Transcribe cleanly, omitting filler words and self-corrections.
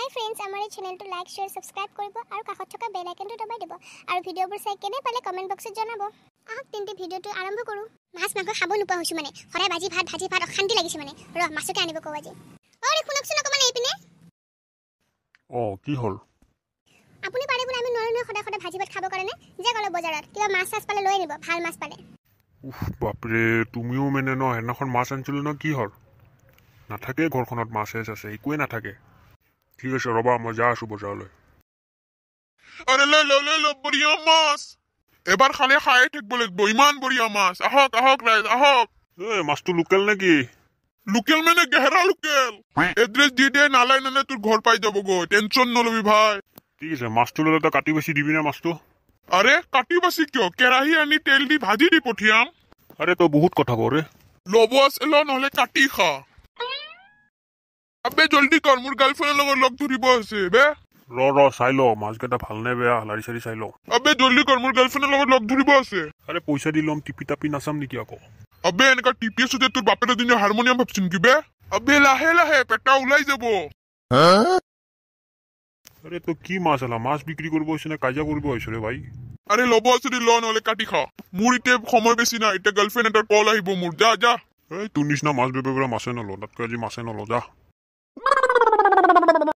hi friends आमार এই চ্যানেলটো like share subscribe কৰিব আৰু কাষত থকা বেল আইকনটো দবাই দিব আৰু ভিডিঅ'বোৰ চাই কেনে পালে কমেন্ট বক্সত জনাব আহক তেন্তে ভিডিঅ'টো আৰম্ভ কৰো মাছ মাংস খাব নোপোৱা হৈছো মানে সদায় ভাজি ভাত অশান্তি লাগিছে মানে ৰ মাছকে আনিব কও আজি অৰে শুনকচোন অকমান এই পিনে কি হল আপুনি পাৰে বুলে আমি নৰনে সদায় ভাজি ভাত খাব কাৰণে যে গলো বজাৰত কিবা মাছ চাছ পালে লৈ আনিব ভাল মাছ পালে উফ বাপৰে তুমিও মানে ন হেনাখন মাছ আনিছিল ন কি হল নাথাকে ঘৰখনত মাছ আছে একোৱে নাথাকে ঠিক আছে ৰবা মই যা আছো বজাৰলৈ আরে লো বড়িয়া মাছ এবার খালে খাই থাকব লাগব ইমান বড়িয়া মাছ আহক আহক রাইজ আহক মাছটো লোকেল নেকি লোকেল মানে গেহরা লোকেল এড্রেস দি দে নালাই নালে তোর ঘর পাই যাব গো টেনশন নলবি ভাই ঠিক আছে মাছটো ললে তো কাটি বেছি দিবি না মাছটো আরে কাটি বাসি কিয় কেৰাহী আনি তেল দি ভাজি দি পঠিয়াম আৰে তো বহুত কথা কৰে লব আছে ল নহলে কাটি খা আবে জলদি কৰ মোৰ গাৰ্লফ্ৰেন্ডেৰ লগত লগ ধৰিব আছে বে ৰ চাই ল মাছকেইটা ভাল নে বেয়া লাৰি চাৰি চাই ল আবে জলদি কর মোর গার্লফ্রেন্ডের লগত লগ ধরিব আছে আরে পইচা দি লম টিপি টাপি নাচাম নেকি আকৌ আবে এনেকা টিপিএস যে তোর বাপের দিন হারমোনিয়াম ভাবছিন কি বে আবে লাহে লাহে পেটা ওলাই যাব আরে তো কি মাছ আলা মাছ বিক্রি করবো হইছে না কাজা করবো হইছে রে ভাই আরে লব আছে দি ল নহলে কাটি খা মোর ইতে সময় বেশি না এটা গার্লফ্রেন্ড এটার কল আহিব মোর যা যা এই তোৰ নিচিনা মাছ বেপাৰীৰ পৰা মাছে নলওঁ তাতকৈ আজি মাছে নলওঁ যা